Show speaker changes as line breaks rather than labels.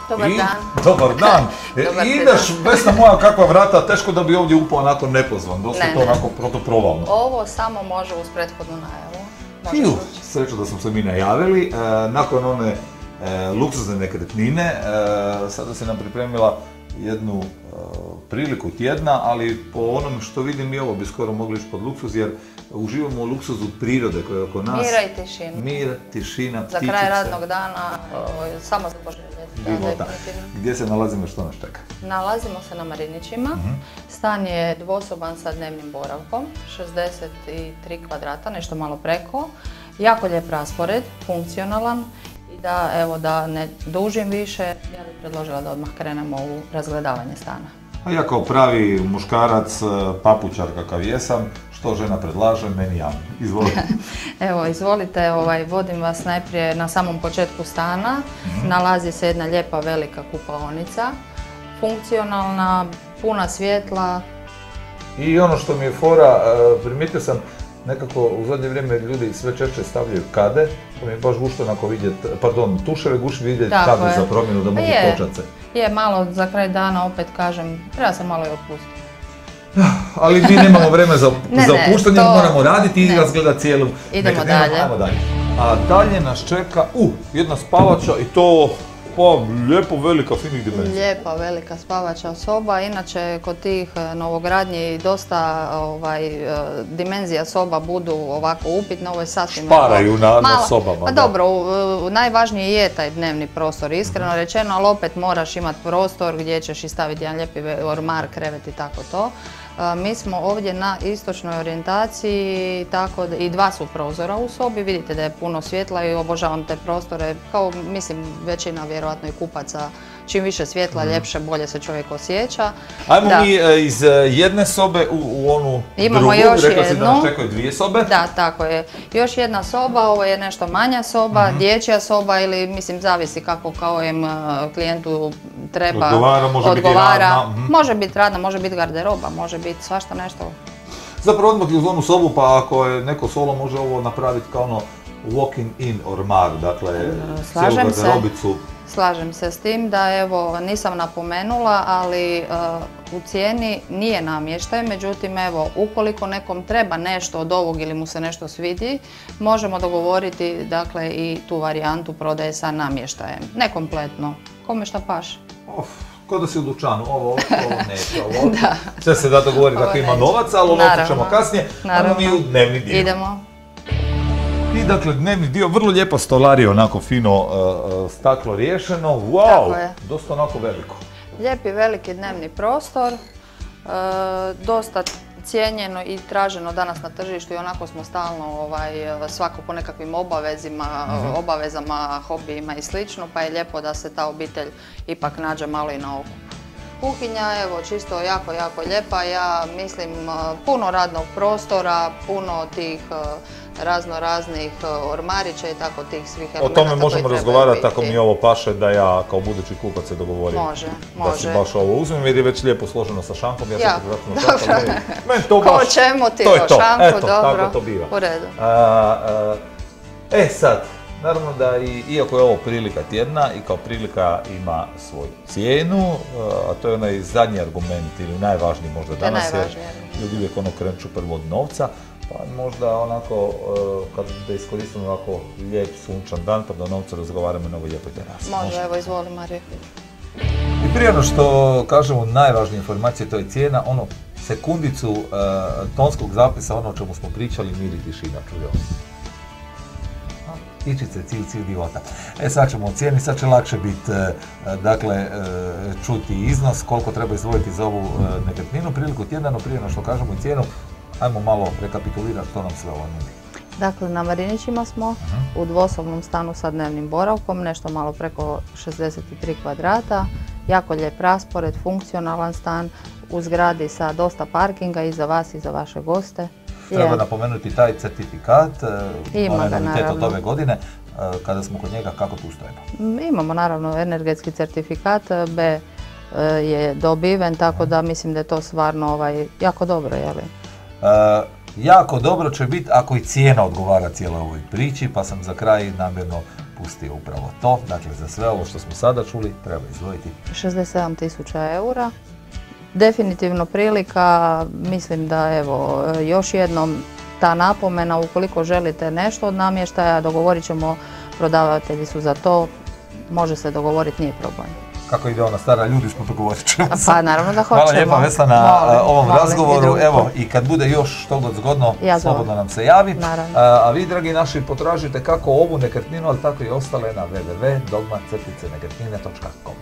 Dobar dan.
Dobar dan. Ideš, Vesna moja, kakva vrata, teško da bi ovdje upao onako nepozvan, dosta to onako protoprovalno.
Ovo samo može uz prethodnu najavu.
Sreću da smo se mi najavili. Nakon one luksuzne nekretnine, sada se nam pripremila jednu priliku tjedna, ali po onom što vidim i ovo bi skoro mogli ići pod luksuz, jer uživamo u luksuzu prirode koja je oko nas.
Mira i tišina.
Mira, tišina, ptičice.
Za kraj radnog dana, samo za poželjeti.
Života. Gdje se nalazimo i što nas čeka?
Nalazimo se na Marinićima. Stan je dvosoban sa dnevnim boravkom, 63 kvadrata, nešto malo preko. Jako lijep raspored, funkcionalan. I da ne dužim više, ja bih predložila da odmah krenemo u razgledavanje stana.
A ja kao pravi muškarac, papučar kakav jesam, što žena predlaže, meni ja. Izvolite.
Evo, izvolite, vodim vas najprije na samom početku stana. Nalazi se jedna lijepa velika kupaonica, funkcionalna, puna svjetla.
I ono što mi je fora, primijetio sam, nekako u zadnje vrijeme ljudi sve češće stavljaju kade, to mi je baš gušto onako vidjeti, tuševe guši vidjeti kade za promjenu da mogu počati se.
Je, malo za kraj dana opet kažem, treba se malo i opustiti.
Ali mi nemamo vreme za opuštanje, moramo raditi i razgledati cijelu
nekretninu. Idemo
dalje. A dalje nas čeka, jedna spavača i to lijepo velika, finih dimenzija.
Lijepa velika spavača soba, inače kod tih novogradnji dosta dimenzija soba budu ovako upitne, ovo je sasvim...
Šparaju na sobama.
Pa dobro, najvažniji je taj dnevni prostor, iskreno rečeno, ali opet moraš imati prostor gdje ćeš i staviti jedan lijepi ormar, krevet i tako to. Mi smo ovdje na istočnoj orijentaciji, tako da i dva su prozora u sobi, vidite da je puno svjetla i obožavam te prostore, kao mislim većina vjerojatno i kupaca, čim više svjetla, ljepše, bolje se čovjek osjeća.
Ajmo mi iz jedne sobe u onu drugu, rekla si da nas čekaju dvije sobe.
Da, tako je. Još jedna soba, ovo je nešto manja soba, dječja soba ili mislim zavisi kako kao im klijentu treba, odgovara. Može biti radna, može biti garderoba, može biti svašta nešto.
Zapravo odmah uz onu sobu, pa ako je neko solo može ovo napraviti kao ono walking in ormar, dakle cijelu garderobicu.
Slažem se s tim da evo nisam napomenula, ali u cijeni nije namještaj, međutim evo ukoliko nekom treba nešto od ovog ili mu se nešto svidi, možemo dogovoriti dakle i tu varijantu prodaje sa namještajem, ne kompletno, kome šta paše.
Ko da si u dućanu, ovo neće, ovo sve se da dogovoriti ako ima novaca, ali ovo ćemo kasnije, a mi u dnevni dio.
Idemo.
I dakle, dnevni dio, vrlo lijepa stolarija, onako fino staklo riješeno, wow, dosta onako veliko.
Lijepi veliki dnevni prostor, dosta cijenjeno i traženo danas na tržištu i onako smo stalno svako po nekakvim obavezama, hobijima i slično, pa je lijepo da se ta obitelj ipak nađe malo i na okup. Kuhinja, evo, čisto jako, jako lijepa, ja mislim puno radnog prostora, puno tih raznih ormarića i tako tih svih elemenata koji trebaju biti.
O tome možemo razgovarati ako mi ovo paše da ja kao budući kupac se dogovorim.
Može.
Da si baš ovo uzmem jer je već lijepo složeno sa šankom.
Ja, dobro. Ko čemu ti o šanku, dobro.
Tako to biva.
U redu.
Sad, naravno da iako je ovo prilika tjedna i kao prilika ima svoju cijenu, a to je onaj zadnji argument ili najvažniji možda danas, jer ljudi uvijek kreću prvo od novca, pa možda onako, kad da iskoristimo ovako lijep sunčan dan, pa da o novcu razgovaramo na ovoj lijepoj terasi.
Može, evo izvoli Marija.
I prije ono što kažemo najvažnije informacije, to je cijena, sekundicu tonskog zapisa, ono o čemu smo pričali, mir i tišina, čujo. Ičice, cil divota. Sad ćemo o cijeni, sad će lakše biti, dakle, čuti iznos, koliko treba izdvojiti za ovu nekretninu, priliku tjedna, no prije što kažemo i cijenu, ajmo malo rekapitulirati što nam sve ovo nudi.
Dakle, na Marinićima smo u dvosobnom stanu sa dnevnim boravkom, nešto malo preko 63 kvadrata, jako lijep raspored, funkcionalan stan, u zgradi sa dosta parkinga i za vas i za vaše goste.
Treba napomenuti taj certifikat, onaj novitet od ove godine, kada smo kod njega, kako tu stojimo?
Imamo naravno energetski certifikat, B je dobiven, tako da mislim da je to stvarno jako dobro, jel?
jako dobro će biti ako i cijena odgovara cijeloj ovoj priči, pa sam za kraj namjerno pustio upravo to. Dakle, za sve ovo što smo sada čuli treba izdvojiti
67.000 eura. Definitivno prilika, mislim da evo, još jednom ta napomena, ukoliko želite nešto od namještaja, dogovorit ćemo, prodavatelji su za to, može se dogovoriti, nije problem.
Kako ide ona stara, ljudi smo, dogovorit ćemo se.
Pa naravno da hoćemo.
Hvala lijepa Vesna na ovom razgovoru. Evo, i kad bude još što god zgodno, slobodno nam se javi. A vi, dragi naši, potražite kako ovu nekretninu, ali tako i ostale na www.dogma-nekretnine.com.